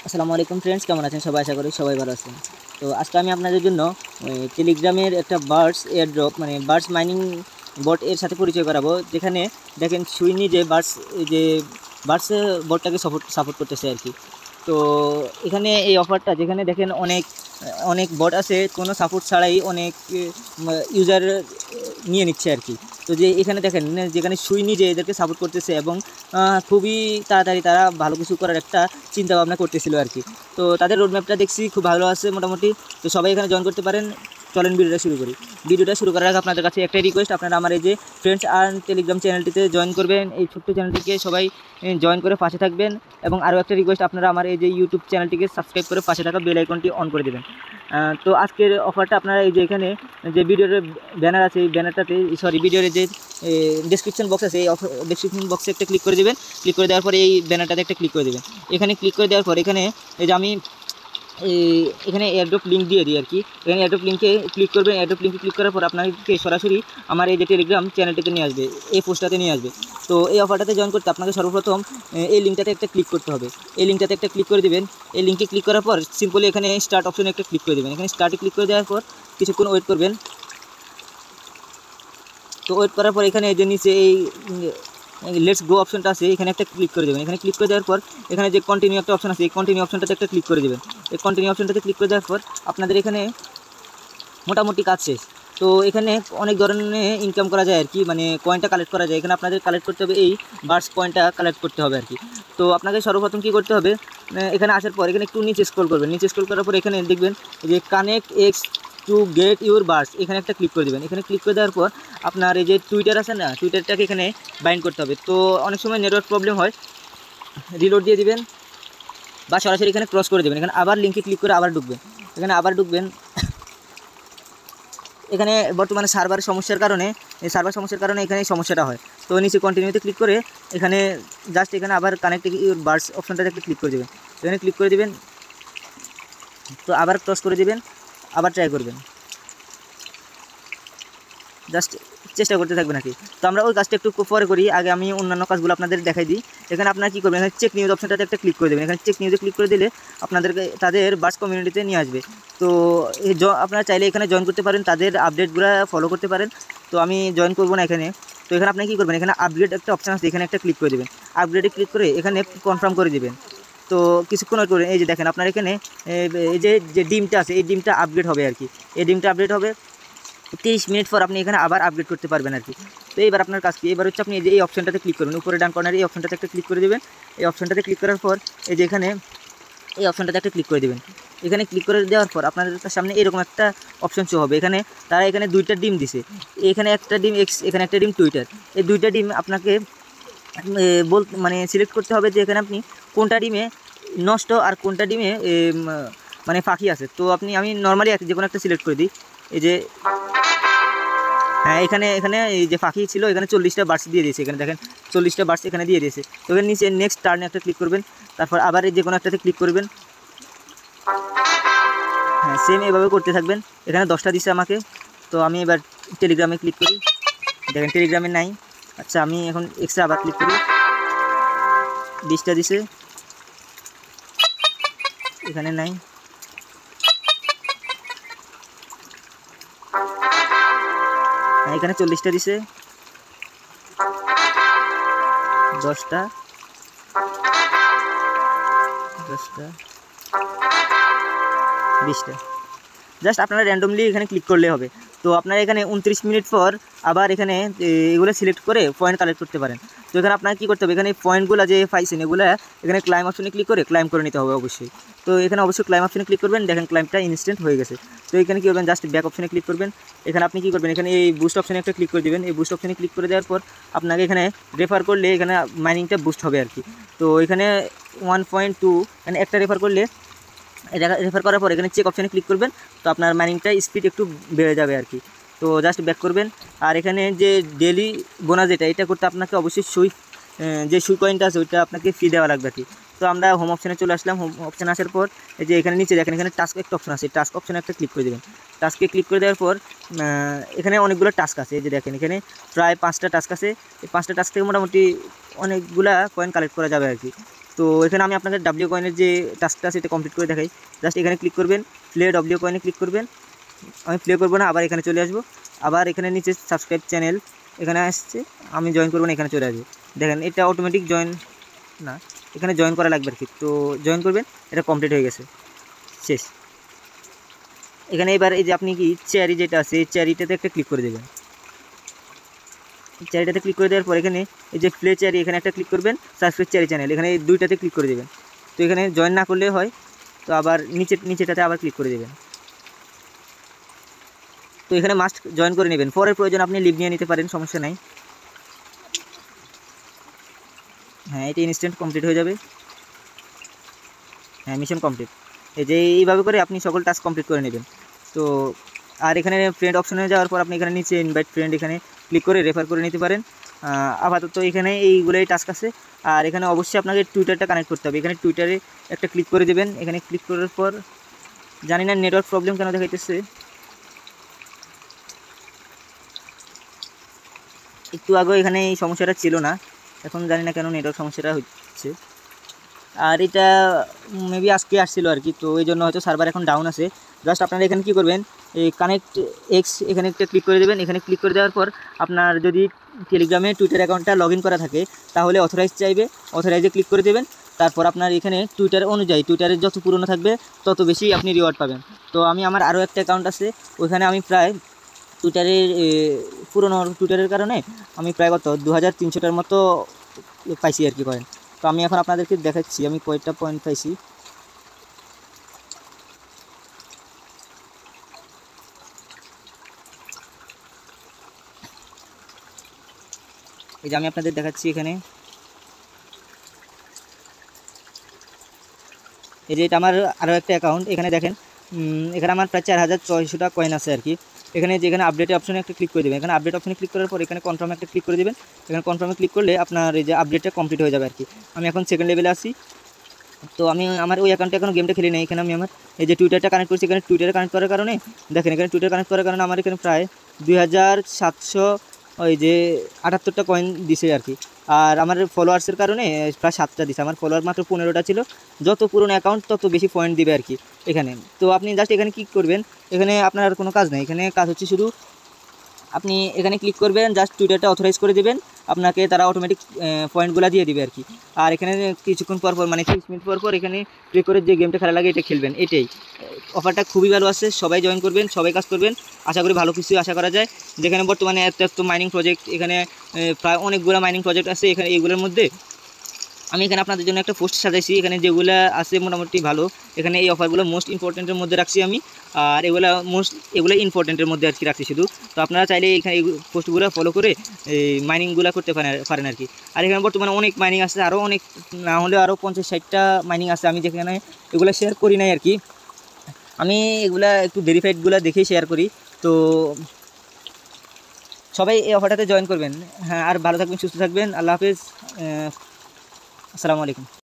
আসসালামু আলাইকুম ফ্রেন্ডস, কেমন আছেন সবাই? আশা করি সবাই ভালো আছেন। তো আজকে আমি আপনাদের জন্য টেলিগ্রামের একটা বার্ডস এয়ারড্রপ মানে বার্ডস মাইনিং বট এর সাথে পরিচয় করাবো, যেখানে দেখেন সুইনি যে বার্ডস বটটাকে সাপোর্ট করতেছে আর কি। তো এখানে এই অফারটা, যেখানে দেখেন অনেক অনেক বট আছে কোনো সাপোর্ট ছাড়াই অনেক ইউজার নিয়ে নিচ্ছে আর কি। তো যে এখানে দেখেন যেখানে সুইনি যে এদেরকে সাপোর্ট করতেছে এবং খুবই তাড়াতাড়ি তারা ভালো কিছু করার একটা চিন্তা ভাবনা করতেছিল আর কি। তো তাদের রোডম্যাপটা দেখছি খুব ভালো আছে মোটামুটি। তো সবাই এখানে জয়েন করতে পারেন। চলেন ভিডিওটা শুরু করি। ভিডিওটা শুরু করার আগে আপনাদের কাছে একটাই রিকোয়েস্ট, আপনারা আমার এই যে ফ্রেন্ডস আর্ন টেলিগ্রাম চ্যানেলটিতে জয়েন করবেন। এই ছোট্ট চ্যানেলটিকে সবাই জয়েন করে পাশে থাকবেন। এবং আরও একটা রিকোয়েস্ট, আপনারা আমার এই যে ইউটিউব চ্যানেলটিকে সাবস্ক্রাইব করে পাশে থাকা বেল আইকনটি অন করে দেবেন। তো আজকের অফারটা আপনারা এই যে এখানে যে ভিডিওর ব্যানার আছে, এই ব্যানারটাতে ভিডিওর যে ডেসক্রিপশন বক্স আছে, এই ডেসক্রিপশন বক্সে একটা ক্লিক করে দেবেন। ক্লিক করে দেওয়ার পরে এই ব্যানারটাতে একটা ক্লিক করে দেবেন। এখানে ক্লিক করে দেওয়ার পর এখানে এই যে আমি এখানে এয়ারড্রপ লিঙ্ক দিয়ে দিই আর কি। এখানে এয়ারড্রপ লিঙ্কে ক্লিক করবেন। এয়ারড্রপ লিঙ্কে ক্লিক করার পর আপনাকে সরাসরি আমার এই যে টেলিগ্রাম চ্যানেলটিতে নিয়ে আসবে, এই পোস্টটাতে নিয়ে আসবে। তো এই অফারটাতে জয়েন করতে আপনাকে সর্বপ্রথম এই লিঙ্কটাতে একটা ক্লিক করতে হবে। এই লিঙ্কটাতে একটা ক্লিক করে দেবেন। এই লিঙ্কে ক্লিক করার পর সিম্পলি এখানে স্টার্ট অপশনে একটা ক্লিক করে দেবেন। এখানে স্টার্টে ক্লিক করে দেওয়ার পর কিছুক্ষণ ওয়েট করবেন। তো ওয়েট করার পর এখানে যে নিচে এই লেটস গো অপশনটা আছে, এখানে একটা ক্লিক করে দেবেন। এখানে ক্লিক করে দেওয়ার পর এখানে যে কন্টিনিউ একটা অপশন আছে, এই কন্টিনিউ অপশনটাতে একটা ক্লিক করে দেবেন। এই কন্টিনিউ অপশনটাতে ক্লিক করে দেওয়ার পর আপনাদের এখানে মোটামুটি কাজ শেষ। তো এখানে অনেক ধরনের ইনকাম করা যায় আর কি, মানে কয়েনটা কালেক্ট করা যায়। এখানে আপনাদের কালেক্ট করতে হবে, এই বার্ডস কয়েনটা কালেক্ট করতে হবে আর কি। তো আপনাকে সর্বপ্রথম কী করতে হবে, এখানে আসার পর এখানে একটু নিচে স্ক্রল করবেন। নিচে স্ক্রল করার পর এখানে দেখবেন যে connect x to get your birds, এখানে একটা ক্লিক করে দেবেন। এখানে ক্লিক করে দেওয়ার পর আপনার এই যে টুইটার আছে না, টুইটারটাকে এখানে বাইন্ড করতে হবে। তো অনেক সময় নেটওয়ার্ক প্রবলেম হয়, রিলোড দিয়ে দিবেন বা সরাসরি এখানে ক্রস করে দেবেন। এখানে আবার লিঙ্কে ক্লিক করে আবার ঢুকবেন। এখানে আবার ঢুকবেন। এখানে বর্তমানে সার্ভার সমস্যার কারণে এখানে এই সমস্যাটা হয়। তো নিচে কন্টিনিউতে ক্লিক করে এখানে জাস্ট এখানে আবার কানেক্ট ইউর বার্ডস অপশনটাতে একটা ক্লিক করে দেবেন। এখানে ক্লিক করে দেবেন। তো আবার ক্রস করে দেবেন, আবার ট্রাই করবেন, জাস্ট চেষ্টা করতে থাকবেন আর কি। তো আমরা ওই কাজটা একটু পরে করি, আগে আমি অন্যান্য কাজগুলো আপনাদের দেখাই দিই। এখানে আপনারা কী করবেন, এখানে চেক নিউজ অপশনটাতে একটা ক্লিক করে দেবেন। এখানে চেক নিউজে ক্লিক করে দিলে আপনাদেরকে তাদের বার্ডস কমিউনিটিতে নিয়ে আসবে। তো আপনারা চাইলে এখানে জয়েন করতে পারেন, তাদের আপডেটগুলো ফলো করতে পারেন। তো আমি জয়েন করবো না এখানে। তো এখানে আপনি কী করবেন, এখানে আপগ্রেড একটা অপশান আছে, এখানে একটা ক্লিক করে দেবেন। আপগ্রেডে ক্লিক করে এখানে কনফার্ম করে দেবেন। তো কিছুক্ষণ ওয়েট করবেন। এই যে দেখেন আপনার এখানে এই যে ডিমটা আছে, এই ডিমটা আপগ্রেড হবে আর কি। এই ডিমটা আপডেট হবে 30 মিনিট পর আপনি এখানে আবার আপগ্রেড করতে পারবেন আর কি। তো এবার আপনার কাজ কি, এবার হচ্ছে আপনি এই অপশনটাতে ক্লিক করবেন, উপরে ডান কর্নারে এই অপশনটাতে একটা ক্লিক করে দেবেন। এই অপশনটাতে ক্লিক করার পর এই যে এখানে এই অপশনটাতে একটা ক্লিক করে দেবেন। এখানে ক্লিক করে দেওয়ার পর আপনাদের সামনে এরকম একটা অপশন শো হবে। এখানে তারা এখানে দুইটা ডিম দিছে, এখানে একটা ডিম এক্স, এখানে একটা ডিম টুইটার। এই দুইটা ডিম আপনাকে মানে সিলেক্ট করতে হবে যে এখানে আপনি কোনটা ডিমে নষ্ট আর কোনটা ডিমে মানে ফাঁকি আছে। তো আমি নর্মালি যে কোনো একটা সিলেক্ট করে দিই। এই যে হ্যাঁ, এখানে এখানে এই যে ফাঁকি ছিল, এখানে 40টা বার্ডস দিয়ে দিয়েছে। এখানে দেখেন 40টা বার্ডস এখানে দিয়ে দিয়েছে। তো এখানে নিচে নেক্সট টার্নে একটা ক্লিক করবেন, তারপর আবার এই যে কোনো একটাতে ক্লিক করবেন। হ্যাঁ, সেম এভাবে করতে থাকবেন। এখানে 10টা দিছে আমাকে। তো আমি এবার টেলিগ্রামে ক্লিক করি, দেখেন টেলিগ্রামে নাই। আচ্ছা, আমি এখন এক্সট্রা আবার ক্লিক করি, 20টা দিছে, এখানে নাই। হ্যাঁ, এখানে 40টা দিছে, 10টা 20টা। জাস্ট আপনারা র্যান্ডমলি এখানে ক্লিক করলে হবে। তো আপনারা এখানে 29 মিনিট পর আবার এখানে এগুলো সিলেক্ট করে পয়েন্ট কালেক্ট করতে পারেন। তো এখানে আপনার কী করতে হবে, এখানে পয়েন্টগুলো যে পাইছেন এগুলো এখানে ক্লাইম অপশনে ক্লিক করে ক্লাইম করে নিতে হবে অবশ্যই। তো এখানে অবশ্যই ক্লাইম অপশনে ক্লিক করবেন, দেখেন ক্লাইমটা ইনস্ট্যান্ট হয়ে গেছে। তো এখানে কী করবেন, জাস্ট ব্যাক অপশনে ক্লিক করবেন। এখানে আপনি কী করবেন, এখানে এই বুস্ট অপশনে একটা ক্লিক করে দেবেন। এই বুস্ট অপশনে ক্লিক করে দেওয়ার পর আপনাকে এখানে রেফার করলে এখানে মাইনিংটা বুস্ট হবে আর কি। তো এখানে 1.2 মানে একটা রেফার করলে, রেফার করার পর এখানে চেক অপশানে ক্লিক করবেন। তো আপনার মাইনিংটা স্পিড একটু বেড়ে যাবে আর কি। তো জাস্ট ব্যাক করবেন। আর এখানে যে ডেলি বোনাস এটা করতে আপনাকে অবশ্যই যে সুই কয়েনটা আছে ওইটা আপনাকে ফি দেওয়া লাগবে আর কি। তো আমরা হোম অপশানে চলে আসলাম। হোম অপশানে আসার পর এই যে এখানে নিচে দেখেন এখানে টাস্ক একটা অপশন আছে, টাস্ক অপশানে একটা ক্লিক করে দেবেন। টাস্কে ক্লিক করে দেওয়ার পর এখানে অনেকগুলো টাস্ক আছে। এই যে দেখেন এখানে প্রায় 5টা টাস্ক আছে। এই 5টা টাস্ক থেকে মোটামুটি অনেকগুলা কয়েন কালেক্ট করা যাবে আর কি। তো এখানে আমি আপনাদের ডাব্লিউ কয়েনের যে টাস্কটা আছে এটা কমপ্লিট করে দেখাই। জাস্ট এখানে ক্লিক করবেন, প্লে ডাব্লিউ কয়েনে ক্লিক করবেন। আমি প্লে করবো না, আবার এখানে চলে আসবো। আবার এখানে নিচে সাবস্ক্রাইব চ্যানেল এখানে আসছে, আমি জয়েন করবো না, এখানে চলে আসবে। দেখেন এটা অটোমেটিক জয়েন না, এখানে জয়েন করা লাগবে আর কি। তো জয়েন করবেন, এটা কমপ্লিট হয়ে গেছে, শেষ। এখানে এবার এই যে আপনি কি চ্যারি যেটা আছে এই চ্যারিটাতে একটা ক্লিক করে দেবেন। চ্যারিটাতে ক্লিক করে দেওয়ার পর এখানে এই যে প্লে চ্যারি এখানে একটা ক্লিক করবেন, সাবস্ক্রাইব চ্যারি চ্যানেল এখানে এই দুইটাতে ক্লিক করে দেবেন। তো এখানে জয়েন না করলে হয়, তো আবার নিচেটাতে আবার ক্লিক করে দেবেন। তো এখানে মাস্ট জয়েন করে নেবেন, পরের প্রয়োজন আপনি লিভ নিয়ে নিতে পারেন, সমস্যা নাই। হ্যাঁ, এটা ইনস্ট্যান্ট কমপ্লিট হয়ে যাবে। হ্যাঁ, মিশন কমপ্লিট। এই যে এইভাবে করে আপনি সকল টাস্ক কমপ্লিট করে নেবেন। তো আর এখানে ফ্রেন্ড অপশনে যাওয়ার পর আপনি এখানে নিচে ইনভাইট ফ্রেন্ড এখানে ক্লিক করে রেফার করে নিতে পারেন। আপাতত এখানে এইগুলোই টাস্ক আছে। আর এখানে অবশ্যই আপনাকে টুইটারটা কানেক্ট করতে হবে। এখানে টুইটারে একটা ক্লিক করে দেবেন। এখানে ক্লিক করার পর জানি না নেটওয়ার্ক প্রবলেম কেন দেখাইতেছে, একটু আগে এখানে এই সমস্যাটা ছিল না, এখন জানি না কেন নেটওয়ার্ক সমস্যাটা হচ্ছে। আর এটা মেবি আজকে আসছিলো আর কি, তো এই জন্য হয়তো সার্ভার এখন ডাউন আছে। জাস্ট আপনারা এখানে কী করবেন, এই কানেক্ট এক্স এখানে একটা ক্লিক করে দেবেন। এখানে ক্লিক করে দেওয়ার পর আপনার যদি টেলিগ্রামে টুইটার অ্যাকাউন্টটা লগ ইন করা থাকে তাহলে অথরাইজ চাইবে, অথরাইজে ক্লিক করে দেবেন। তারপর আপনার এখানে টুইটার অনুযায়ী টুইটারের যত পুরনো থাকবে তত বেশি আপনি রিওয়ার্ড পাবেন। তো আমি আমার আরও একটা অ্যাকাউন্ট আছে, ওইখানে আমি প্রায় টুইটারের পুরনো টুইটারের কারণে আমি প্রায় কত 2300টার মতো পাইছি আর কি কয়েন। তো আমি এখন আপনাদেরকে দেখাচ্ছি আমি কয়টা পয়েন্ট পাইছি। এই যে আমি আপনাদের দেখাচ্ছি এখানে, এই যে এটা আমার আরও একটা অ্যাকাউন্ট। এখানে দেখেন এখানে আমার প্রায় 4600টা কয়েন আছে আর কি। এখানে যেখানে আপডেটের অপশনে একটা ক্লিক করে দেবেন। এখানে আপডেট অপশনে ক্লিক করার পর এখানে কনফার্মে একটা ক্লিক করে দেবেন। এখানে কনফার্মে ক্লিক করলে আপনার এই যে আপডেটটা কমপ্লিট হয়ে যাবে আর কি। আমি এখন সেকেন্ড লেভেলে আসি। তো আমি আমার ওই অ্যাকাউন্টে এখন গেমটা খেলি না। এখানে আমি আমার এই যে টুইটারটা কানেক্ট করছি, এখানে টুইটারে কানেক্ট করার কারণে দেখেন এখানে টুইটার কানেক্ট করার কারণে আমার এখানে প্রায় 2700 ওই যে 78টা কয়েন দিছে আর কি। আর আমার ফলোয়ার্সের কারণে প্রায় 7টা দিছে। আমার ফলোয়ার মাত্র 15টা ছিল। যত পুরনো অ্যাকাউন্ট তত বেশি পয়েন্ট দিবে আর কি এখানে। তো আপনি জাস্ট এখানে ক্লিক করবেন, এখানে আপনার আর কোনো কাজ নেই। এখানে কাজ হচ্ছে শুধু আপনি এখানে ক্লিক করবেন, জাস্ট টুইটারটা অথরাইজ করে দেবেন, আপনাকে তারা অটোমেটিক পয়েন্টগুলো দিয়ে দিবে আর কি। আর এখানে কিছুক্ষণ পর পর মানে 30 মিনিট পর পর এখানে প্লে করে যে গেমটা খেলা লাগে এটা খেলবেন। এটাই অফারটা খুবই ভালো আছে, সবাই জয়েন করবেন, সবাই কাজ করবেন, আশা করি ভালো কিছু আশা করা যায়। যেখানে বর্তমানে এত মাইনিং প্রজেক্ট, এখানে প্রায় অনেকগুলো মাইনিং প্রজেক্ট আছে। এখানে এইগুলোর মধ্যে আমি এখানে আপনাদের জন্য একটা পোস্ট সাজাইছি, এখানে যেগুলো আছে মোটামুটি ভালো। এখানে এই অফারগুলো মোস্ট ইম্পর্টেন্টের মধ্যে রাখছি আমি, আর এগুলো ইম্পর্টেন্টের মধ্যে আর কি রাখছি শুধু। তো আপনারা চাইলে এখানে এই পোস্টগুলো ফলো করে এই মাইনিংগুলো করতে পারেন আর কি। আর এখানে বর্তমানে অনেক মাইনিং আছে, আরও অনেক না হলেও আরও 50-60টা মাইনিং আছে। আমি যেখানে এগুলো শেয়ার করি নাই আর কি, আমি এগুলা একটু ভেরিফাইডগুলো দেখেই শেয়ার করি। তো সবাই এই অফারটাতে জয়েন করবেন। হ্যাঁ, আর ভালো থাকবেন, সুস্থ থাকবেন। আল্লাহ হাফেজ, আসসালামু আলাইকুম।